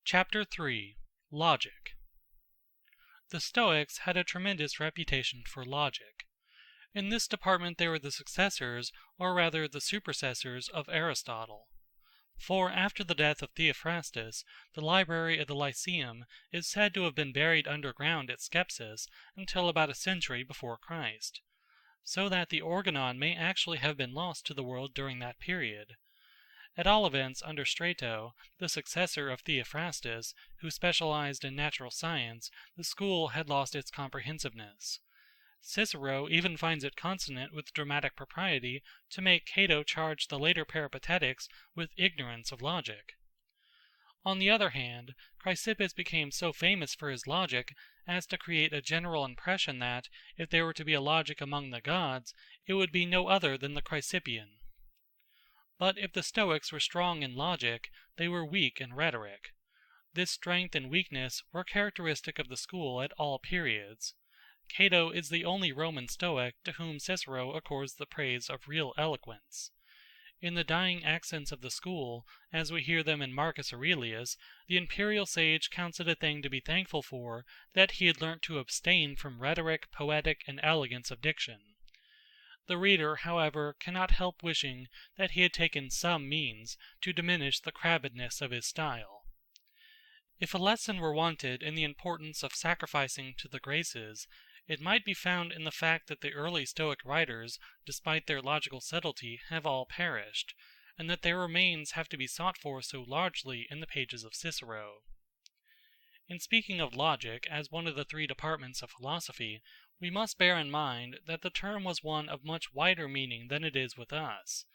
Chapter 3. Logic. The Stoics had a tremendous reputation for logic. In this department they were the successors, or rather the supersessors, of Aristotle. For after the death of Theophrastus, the library of the Lyceum is said to have been buried underground at Skepsis until about a century before Christ, so that the Organon may actually have been lost to the world during that period. At all events, under Strato, the successor of Theophrastus, who specialized in natural science, the school had lost its comprehensiveness. Cicero even finds it consonant with dramatic propriety to make Cato charge the later Peripatetics with ignorance of logic. On the other hand, Chrysippus became so famous for his logic as to create a general impression that, if there were to be a logic among the gods, it would be no other than the Chrysippian. But if the Stoics were strong in logic, they were weak in rhetoric. This strength and weakness were characteristic of the school at all periods. Cato is the only Roman Stoic to whom Cicero accords the praise of real eloquence. In the dying accents of the school, as we hear them in Marcus Aurelius, the imperial sage counts it a thing to be thankful for that he had learnt to abstain from rhetoric, poetic, and elegance of diction. The reader, however, cannot help wishing that he had taken some means to diminish the crabbedness of his style. If a lesson were wanted in the importance of sacrificing to the Graces, it might be found in the fact that the early Stoic writers, despite their logical subtlety, have all perished, and that their remains have to be sought for so largely in the pages of Cicero. In speaking of logic as one of the three departments of philosophy, we must bear in mind that the term was one of much wider meaning than it is with us.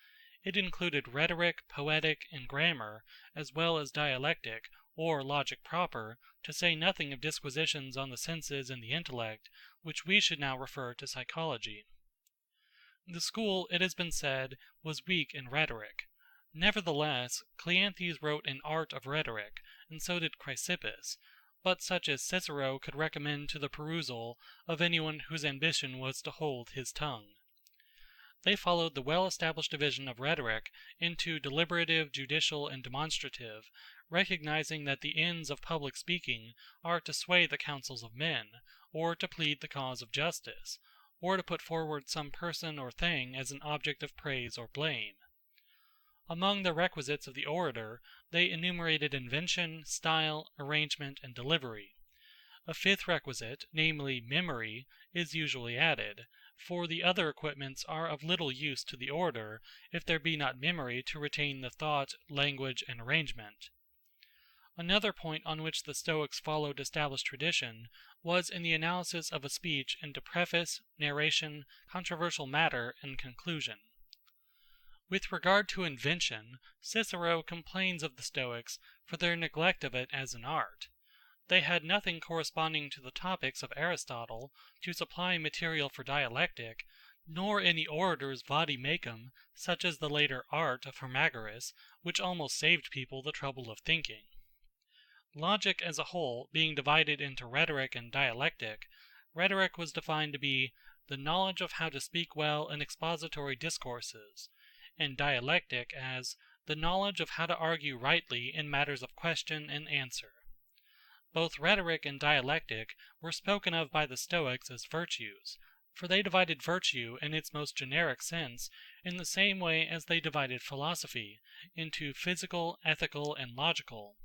It included rhetoric, poetic, and grammar, as well as dialectic, or logic proper, to say nothing of disquisitions on the senses and the intellect, which we should now refer to psychology. The school, it has been said, was weak in rhetoric. Nevertheless, Cleanthes wrote an art of rhetoric, and so did Chrysippus, but such as Cicero could recommend to the perusal of anyone whose ambition was to hold his tongue. They followed the well-established division of rhetoric into deliberative, judicial, and demonstrative, recognizing that the ends of public speaking are to sway the counsels of men, or to plead the cause of justice, or to put forward some person or thing as an object of praise or blame. Among the requisites of the orator, they enumerated invention, style, arrangement, and delivery. A fifth requisite, namely memory, is usually added, for the other equipments are of little use to the orator, if there be not memory to retain the thought, language, and arrangement. Another point on which the Stoics followed established tradition was in the analysis of a speech into preface, narration, controversial matter, and conclusion. With regard to invention, Cicero complains of the Stoics for their neglect of it as an art. They had nothing corresponding to the topics of Aristotle to supply material for dialectic, nor any orator's vade-mecum, such as the later art of Hermagoras, which almost saved people the trouble of thinking. Logic as a whole being divided into rhetoric and dialectic, rhetoric was defined to be the knowledge of how to speak well in expository discourses, and dialectic as the knowledge of how to argue rightly in matters of question and answer. Both rhetoric and dialectic were spoken of by the Stoics as virtues, for they divided virtue in its most generic sense in the same way as they divided philosophy into physical, ethical, and logical.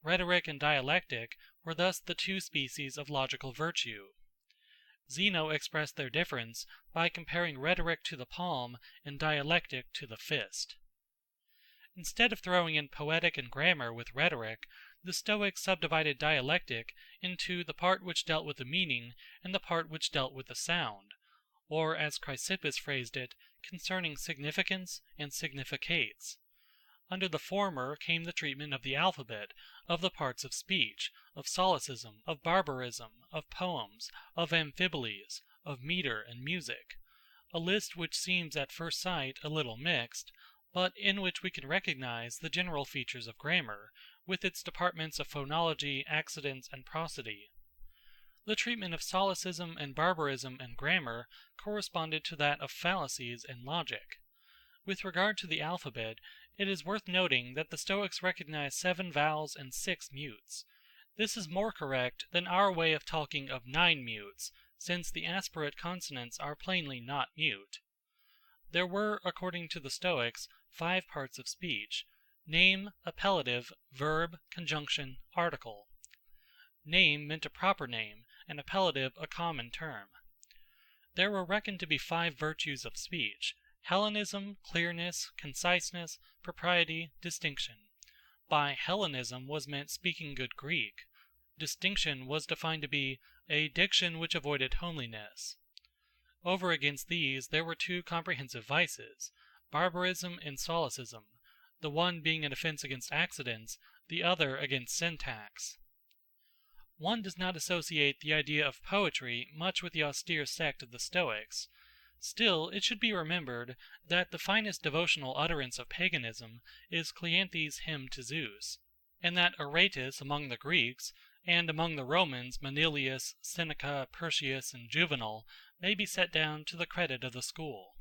Rhetoric and dialectic were thus the two species of logical virtue. Zeno expressed their difference by comparing rhetoric to the palm and dialectic to the fist. Instead of throwing in poetic and grammar with rhetoric, the Stoics subdivided dialectic into the part which dealt with the meaning and the part which dealt with the sound, or, as Chrysippus phrased it, concerning significance and significates. Under the former came the treatment of the alphabet, of the parts of speech, of solecism, of barbarism, of poems, of amphiboles, of metre and music, a list which seems at first sight a little mixed, but in which we can recognize the general features of grammar, with its departments of phonology, accidence, and prosody. The treatment of solecism and barbarism and grammar corresponded to that of fallacies and logic. With regard to the alphabet, It is worth noting that the Stoics recognize 7 vowels and 6 mutes. This is more correct than our way of talking of 9 mutes, since the aspirate consonants are plainly not mute. There were, according to the Stoics, 5 parts of speech: name, appellative, verb, conjunction, article. Name meant a proper name, and appellative a common term. There were reckoned to be 5 virtues of speech: Hellenism, clearness, conciseness, propriety, distinction. By Hellenism was meant speaking good Greek. Distinction was defined to be a diction which avoided homeliness. Over against these there were 2 comprehensive vices: barbarism and solecism, the one being an offense against accidents, the other against syntax. One does not associate the idea of poetry much with the austere sect of the Stoics. Still, it should be remembered that the finest devotional utterance of paganism is Cleanthes' hymn to Zeus, and that Aratus among the Greeks, and among the Romans Manilius, Seneca, Persius, and Juvenal, may be set down to the credit of the school.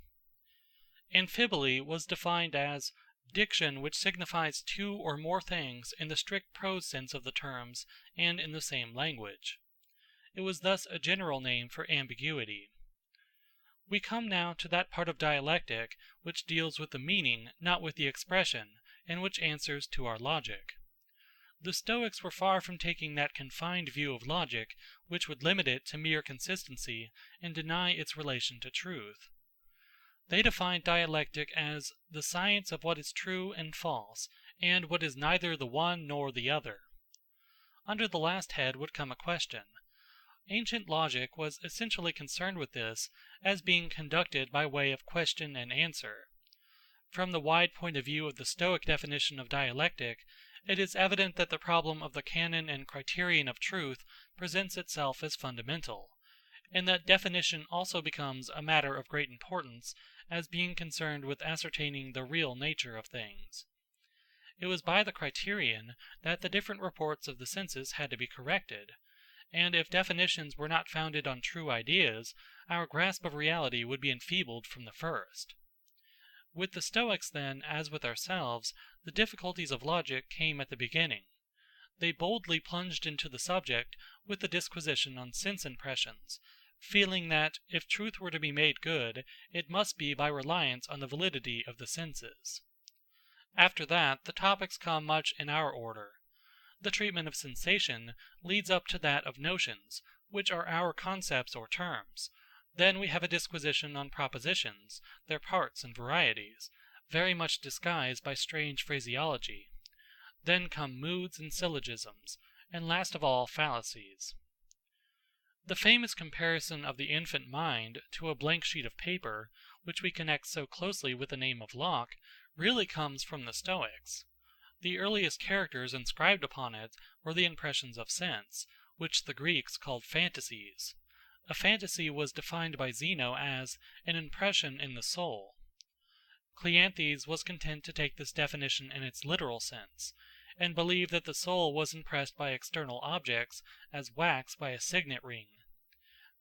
Amphibole was defined as diction which signifies 2 or more things in the strict prose sense of the terms and in the same language. It was thus a general name for ambiguity. We come now to that part of dialectic which deals with the meaning, not with the expression, and which answers to our logic. The Stoics were far from taking that confined view of logic which would limit it to mere consistency and deny its relation to truth. They defined dialectic as the science of what is true and false, and what is neither the one nor the other. Under the last head would come a question. Ancient logic was essentially concerned with this as being conducted by way of question and answer. From the wide point of view of the Stoic definition of dialectic, it is evident that the problem of the canon and criterion of truth presents itself as fundamental, and that definition also becomes a matter of great importance as being concerned with ascertaining the real nature of things. It was by the criterion that the different reports of the senses had to be corrected, and if definitions were not founded on true ideas, our grasp of reality would be enfeebled from the first. With the Stoics, then, as with ourselves, the difficulties of logic came at the beginning. They boldly plunged into the subject with the disquisition on sense impressions, feeling that, if truth were to be made good, it must be by reliance on the validity of the senses. After that, the topics come much in our order. The treatment of sensation leads up to that of notions, which are our concepts or terms. Then we have a disquisition on propositions, their parts and varieties, very much disguised by strange phraseology. Then come moods and syllogisms, and last of all fallacies. The famous comparison of the infant mind to a blank sheet of paper, which we connect so closely with the name of Locke, really comes from the Stoics. The earliest characters inscribed upon it were the impressions of sense, which the Greeks called fantasies. A fantasy was defined by Zeno as an impression in the soul. Cleanthes was content to take this definition in its literal sense, and believed that the soul was impressed by external objects as wax by a signet ring.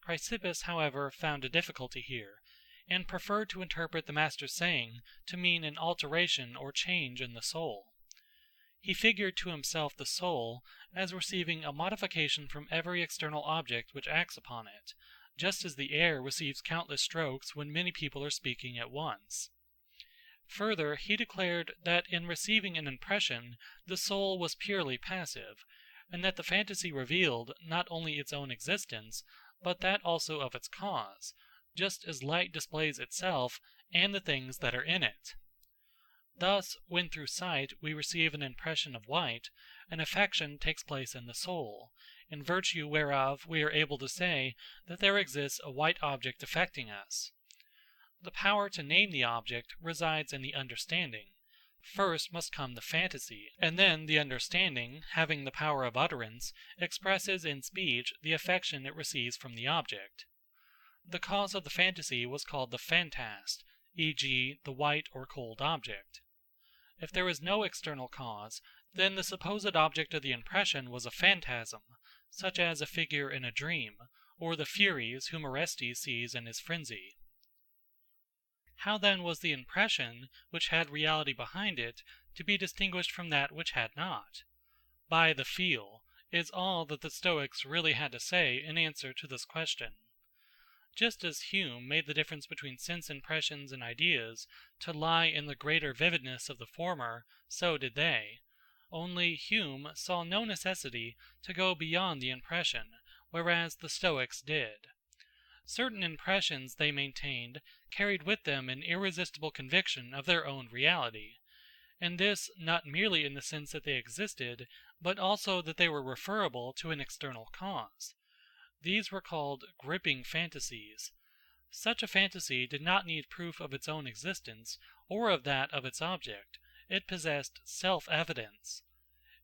Chrysippus, however, found a difficulty here, and preferred to interpret the master's saying to mean an alteration or change in the soul. He figured to himself the soul as receiving a modification from every external object which acts upon it, just as the air receives countless strokes when many people are speaking at once. Further, he declared that in receiving an impression the soul was purely passive, and that the fantasy revealed not only its own existence, but that also of its cause, just as light displays itself and the things that are in it. Thus, when through sight we receive an impression of white, an affection takes place in the soul, in virtue whereof we are able to say that there exists a white object affecting us. The power to name the object resides in the understanding. First must come the fantasy, and then the understanding, having the power of utterance, expresses in speech the affection it receives from the object. The cause of the fantasy was called the phantast, e.g., the white or cold object. If there is no external cause, then the supposed object of the impression was a phantasm, such as a figure in a dream, or the Furies whom Orestes sees in his frenzy. How then was the impression, which had reality behind it, to be distinguished from that which had not? By the feel, is all that the Stoics really had to say in answer to this question. Just as Hume made the difference between sense impressions and ideas to lie in the greater vividness of the former, so did they. Only Hume saw no necessity to go beyond the impression, whereas the Stoics did. Certain impressions, they maintained, carried with them an irresistible conviction of their own reality, and this not merely in the sense that they existed, but also that they were referable to an external cause. These were called gripping fantasies. Such a fantasy did not need proof of its own existence, or of that of its object. It possessed self-evidence.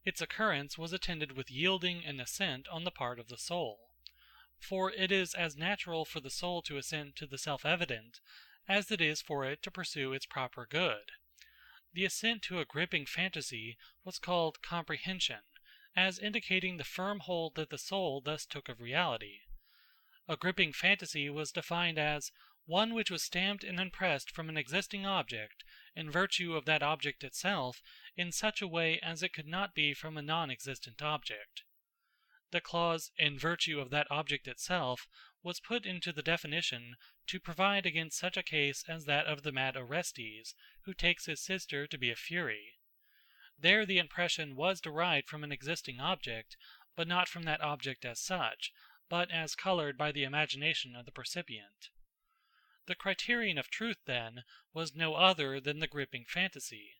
Its occurrence was attended with yielding and assent on the part of the soul. For it is as natural for the soul to assent to the self-evident, as it is for it to pursue its proper good. The assent to a gripping fantasy was called comprehension, as indicating the firm hold that the soul thus took of reality. A gripping fantasy was defined as one which was stamped and impressed from an existing object in virtue of that object itself in such a way as it could not be from a non-existent object. The clause "in virtue of that object itself" was put into the definition to provide against such a case as that of the mad Orestes, who takes his sister to be a fury. There the impression was derived from an existing object, but not from that object as such, but as coloured by the imagination of the percipient. The criterion of truth, then, was no other than the gripping fantasy.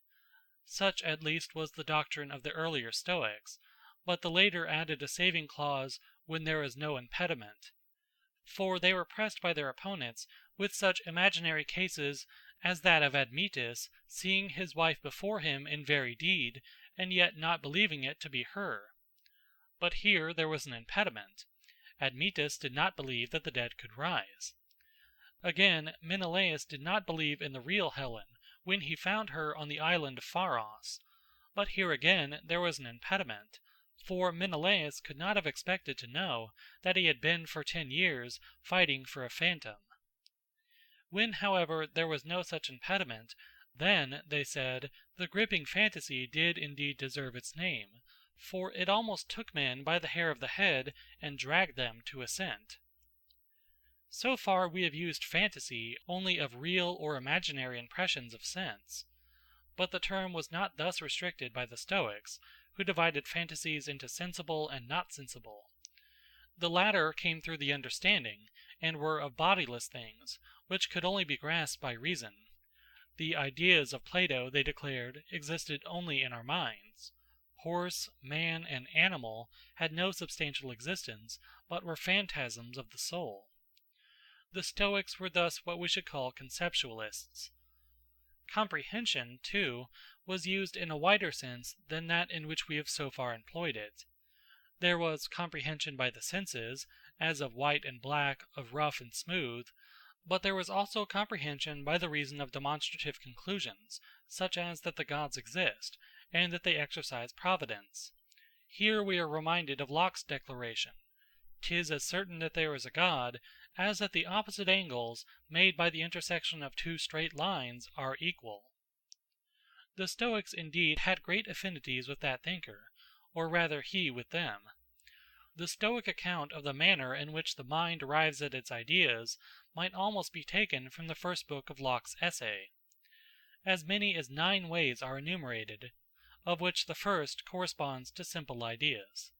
Such at least was the doctrine of the earlier Stoics, but the later added a saving clause when there is no impediment. For they were pressed by their opponents with such imaginary cases as that of Admetus seeing his wife before him in very deed, and yet not believing it to be her. But here there was an impediment. Admetus did not believe that the dead could rise. Again, Menelaus did not believe in the real Helen when he found her on the island of Pharos. But here again there was an impediment, for Menelaus could not have expected to know that he had been for 10 years fighting for a phantom. When, however, there was no such impediment, then, they said, the gripping fantasy did indeed deserve its name, for it almost took men by the hair of the head and dragged them to assent. So far we have used fantasy only of real or imaginary impressions of sense. But the term was not thus restricted by the Stoics, who divided fantasies into sensible and not sensible. The latter came through the understanding, and were of bodiless things, which could only be grasped by reason. The ideas of Plato, they declared, existed only in our minds. Horse, man, and animal had no substantial existence, but were phantasms of the soul. The Stoics were thus what we should call conceptualists. Comprehension, too, was used in a wider sense than that in which we have so far employed it. There was comprehension by the senses, as of white and black, of rough and smooth, but there was also comprehension by the reason of demonstrative conclusions, such as that the gods exist, and that they exercise providence. Here we are reminded of Locke's declaration: "'Tis as certain that there is a God, as that the opposite angles made by the intersection of two straight lines are equal." The Stoics indeed had great affinities with that thinker, or rather he with them. The Stoic account of the manner in which the mind arrives at its ideas might almost be taken from the first book of Locke's Essay. As many as 9 ways are enumerated, of which the first corresponds to simple ideas.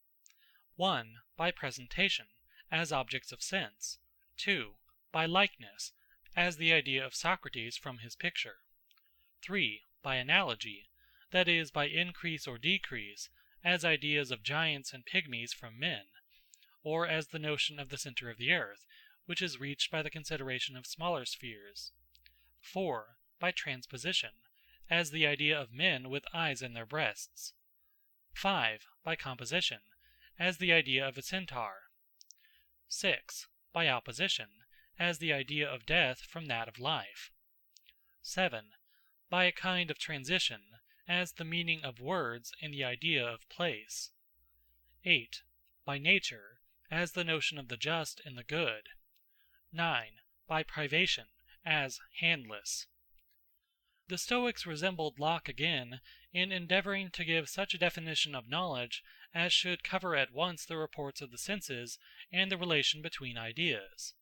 1. By presentation, as objects of sense. 2. By likeness, as the idea of Socrates from his picture. 3. By analogy, that is, by increase or decrease, as ideas of giants and pygmies from men, or as the notion of the center of the earth, which is reached by the consideration of smaller spheres. 4. By transposition, as the idea of men with eyes in their breasts. 5. By composition, as the idea of a centaur. 6. By opposition, as the idea of death from that of life. 7. By a kind of transition, as the meaning of words and the idea of place. 8. By nature, as the notion of the just and the good. 9. By privation, as handless. The Stoics resembled Locke again in endeavouring to give such a definition of knowledge as should cover at once the reports of the senses and the relation between ideas.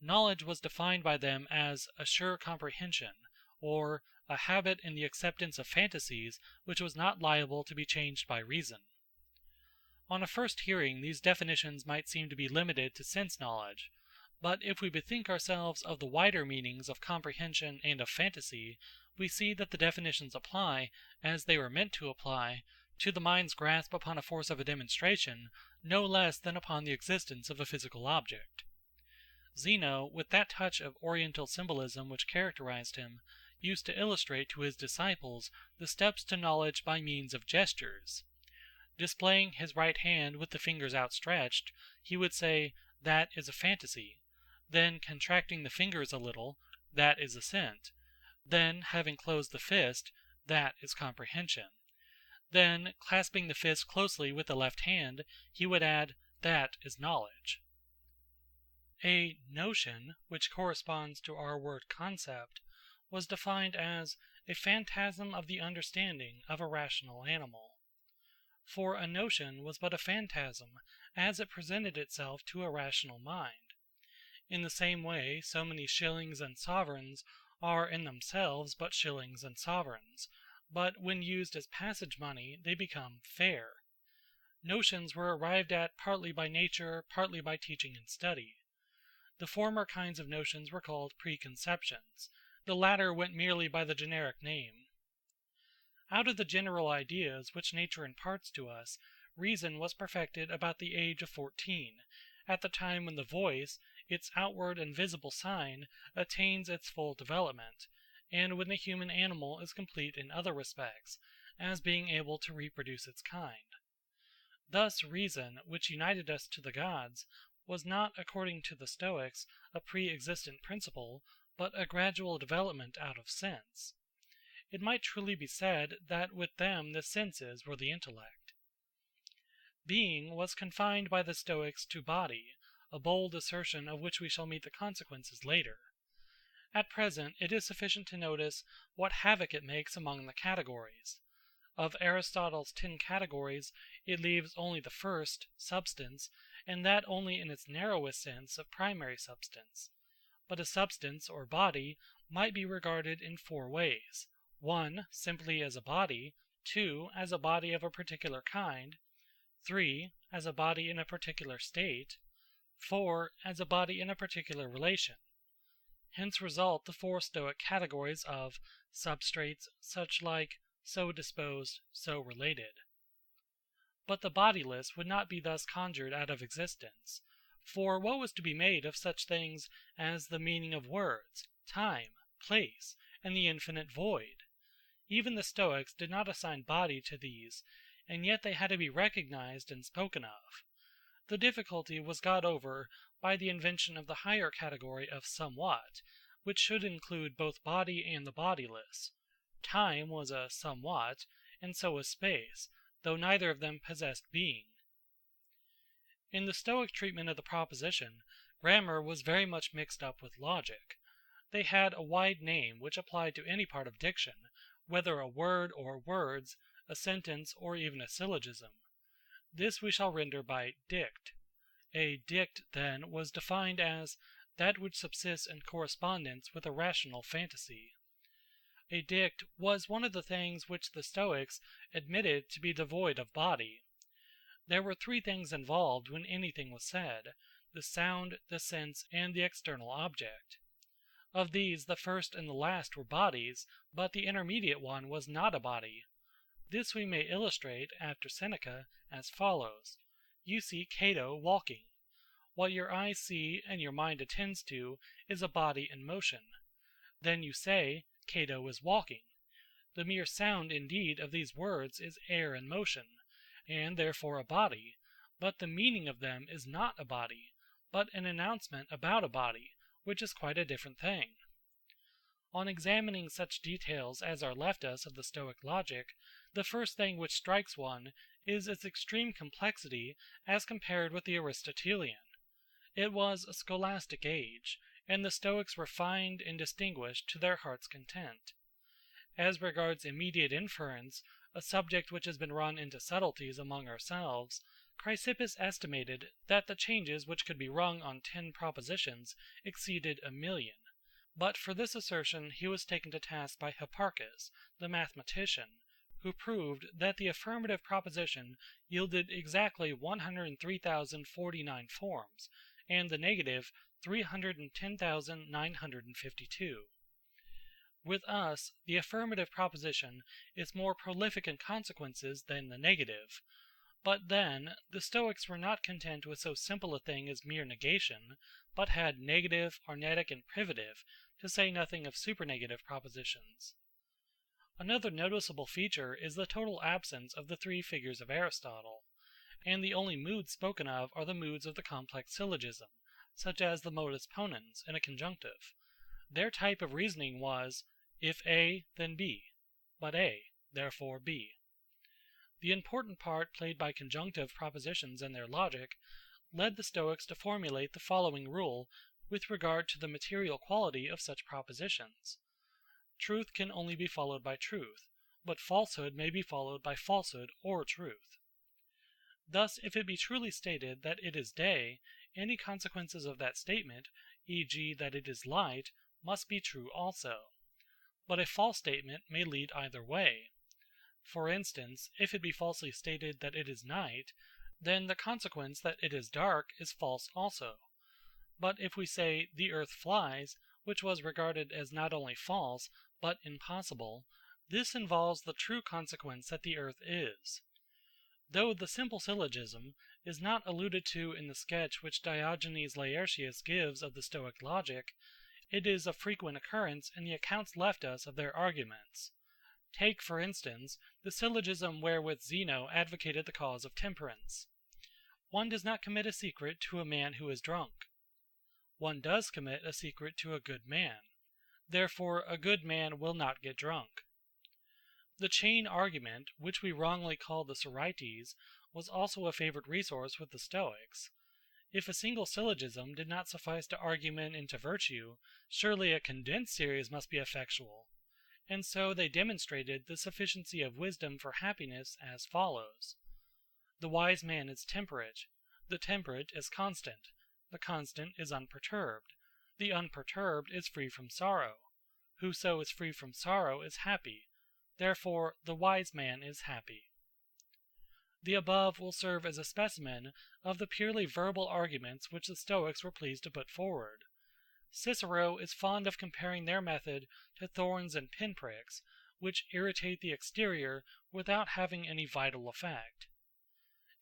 Knowledge was defined by them as a sure comprehension, or a habit in the acceptance of fantasies which was not liable to be changed by reason. On a first hearing, these definitions might seem to be limited to sense knowledge, but if we bethink ourselves of the wider meanings of comprehension and of fantasy, we see that the definitions apply, as they were meant to apply, to the mind's grasp upon a force of a demonstration no less than upon the existence of a physical object. Zeno, with that touch of oriental symbolism which characterized him, used to illustrate to his disciples the steps to knowledge by means of gestures. Displaying his right hand with the fingers outstretched, he would say, "That is a fantasy." Then, contracting the fingers a little, "That is assent." Then, having closed the fist, "That is comprehension." Then, clasping the fist closely with the left hand, he would add, "That is knowledge." A notion, which corresponds to our word concept, was defined as a phantasm of the understanding of a rational animal. For a notion was but a phantasm as it presented itself to a rational mind. In the same way, so many shillings and sovereigns are in themselves but shillings and sovereigns, but when used as passage money they become fair. Notions were arrived at partly by nature, partly by teaching and study. The former kinds of notions were called preconceptions, the latter went merely by the generic name. Out of the general ideas which nature imparts to us, reason was perfected about the age of 14, at the time when the voice, its outward and visible sign, attains its full development, and when the human animal is complete in other respects, as being able to reproduce its kind. Thus reason, which united us to the gods, was not, according to the Stoics, a pre-existent principle, but a gradual development out of sense. It might truly be said that with them the senses were the intellect. Being was confined by the Stoics to body, a bold assertion of which we shall meet the consequences later. At present it is sufficient to notice what havoc it makes among the categories. Of Aristotle's 10 categories, it leaves only the first, substance, and that only in its narrowest sense of primary substance. But a substance, or body, might be regarded in 4 ways. 1. Simply as a body. 2. As a body of a particular kind. 3. As a body in a particular state. 4. As a body in a particular relation. Hence result the 4 Stoic categories of substrates, suchlike, so disposed, so related. But the bodiless would not be thus conjured out of existence. For what was to be made of such things as the meaning of words, time, place, and the infinite void? Even the Stoics did not assign body to these, and yet they had to be recognized and spoken of. The difficulty was got over by the invention of the higher category of somewhat, which should include both body and the bodiless. Time was a somewhat, and so was space, though neither of them possessed being. In the Stoic treatment of the proposition, grammar was very much mixed up with logic. They had a wide name which applied to any part of diction, whether a word or words, a sentence, or even a syllogism. This we shall render by dict. A dict, then, was defined as that which subsists in correspondence with a rational fantasy. A dict was one of the things which the Stoics admitted to be devoid of body. There were 3 things involved when anything was said: the sound, the sense, and the external object. Of these the first and the last were bodies, but the intermediate one was not a body. This we may illustrate, after Seneca, as follows. You see Cato walking. What your eyes see and your mind attends to is a body in motion. Then you say, Cato is walking. The mere sound, indeed, of these words is air in motion, and therefore a body, but the meaning of them is not a body, but an announcement about a body, which is quite a different thing. On examining such details as are left us of the Stoic logic, the first thing which strikes one is its extreme complexity as compared with the Aristotelian. It was a scholastic age, and the Stoics refined and distinguished to their heart's content. As regards immediate inference, a subject which has been run into subtleties among ourselves, Chrysippus estimated that the changes which could be rung on 10 propositions exceeded 1,000,000. But for this assertion he was taken to task by Hipparchus, the mathematician, who proved that the affirmative proposition yielded exactly 103,049 forms, and the negative 310,952. With us, the affirmative proposition is more prolific in consequences than the negative. But then, the Stoics were not content with so simple a thing as mere negation, but had negative, arnetic, and privative, to say nothing of supernegative propositions. Another noticeable feature is the total absence of the 3 figures of Aristotle, and the only moods spoken of are the moods of the complex syllogism, such as the modus ponens in a conjunctive. Their type of reasoning was, if A, then B, but A, therefore B. The important part played by conjunctive propositions in their logic led the Stoics to formulate the following rule with regard to the material quality of such propositions. Truth can only be followed by truth, but falsehood may be followed by falsehood or truth. Thus, if it be truly stated that it is day, any consequences of that statement, e.g. that it is light, must be true also. But a false statement may lead either way. For instance, if it be falsely stated that it is night, then the consequence that it is dark is false also. But if we say, the earth flies, which was regarded as not only false, but impossible, this involves the true consequence that the earth is. Though the simple syllogism is not alluded to in the sketch which Diogenes Laertius gives of the Stoic logic, it is of frequent occurrence in the accounts left us of their arguments. Take, for instance, the syllogism wherewith Zeno advocated the cause of temperance. One does not commit a secret to a man who is drunk. One does commit a secret to a good man. Therefore a good man will not get drunk. The chain argument, which we wrongly call the Sorites, was also a favorite resource with the Stoics. If a single syllogism did not suffice to argue men into virtue, surely a condensed series must be effectual. And so they demonstrated the sufficiency of wisdom for happiness as follows. The wise man is temperate. The temperate is constant. The constant is unperturbed. The unperturbed is free from sorrow. Whoso is free from sorrow is happy. Therefore the wise man is happy. The above will serve as a specimen of the purely verbal arguments which the Stoics were pleased to put forward. Cicero is fond of comparing their method to thorns and pinpricks, which irritate the exterior without having any vital effect.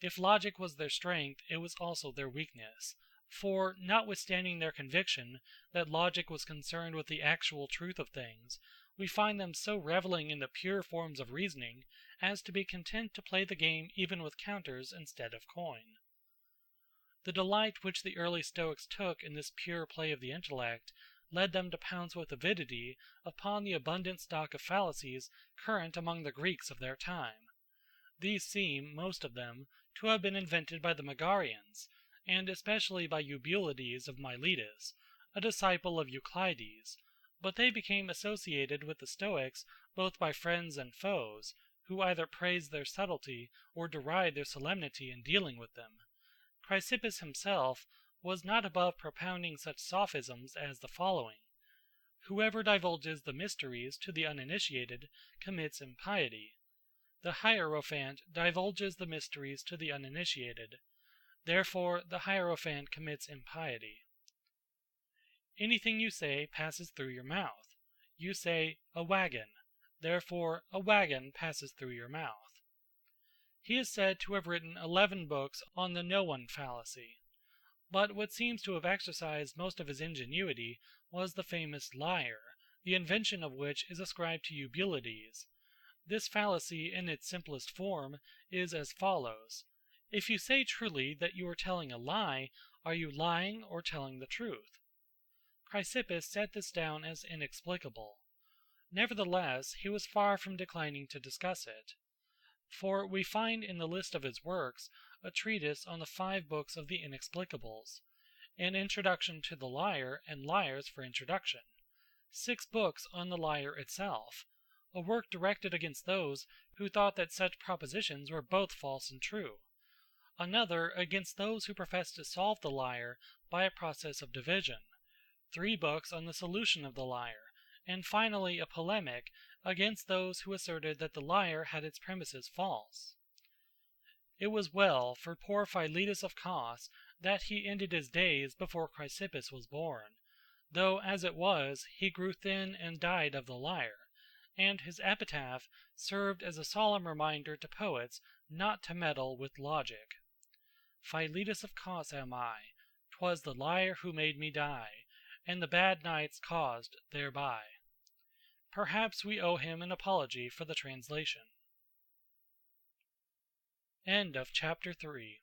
If logic was their strength, it was also their weakness, for, notwithstanding their conviction that logic was concerned with the actual truth of things, we find them so reveling in the pure forms of reasoning as to be content to play the game even with counters instead of coin. The delight which the early Stoics took in this pure play of the intellect led them to pounce with avidity upon the abundant stock of fallacies current among the Greeks of their time. These seem, most of them, to have been invented by the Megarians, and especially by Eubulides of Miletus, a disciple of Euclides, but they became associated with the Stoics both by friends and foes, who either praised their subtlety or deride their solemnity in dealing with them. Chrysippus himself was not above propounding such sophisms as the following. Whoever divulges the mysteries to the uninitiated commits impiety. The Hierophant divulges the mysteries to the uninitiated. Therefore the Hierophant commits impiety. Anything you say passes through your mouth. You say, a wagon. Therefore a wagon passes through your mouth. He is said to have written 11 books on the no one fallacy. But what seems to have exercised most of his ingenuity was the famous liar, the invention of which is ascribed to Eubulides. This fallacy, in its simplest form, is as follows. If you say truly that you are telling a lie, are you lying or telling the truth? Chrysippus set this down as inexplicable. Nevertheless, he was far from declining to discuss it. For we find in the list of his works a treatise on the 5 books of the Inexplicables, an introduction to the lyre and lyres for introduction, 6 books on the lyre itself, a work directed against those who thought that such propositions were both false and true, another against those who professed to solve the lyre by a process of division, 3 books on the solution of the lyre, and finally a polemic against those who asserted that the lyre had its premises false. It was well for poor Philetus of Cos that he ended his days before Chrysippus was born, though as it was he grew thin and died of the lyre, and his epitaph served as a solemn reminder to poets not to meddle with logic. Philetus of Cos am I, 'twas the lyre who made me die, and the bad nights caused thereby. Perhaps we owe him an apology for the translation. End of chapter 3.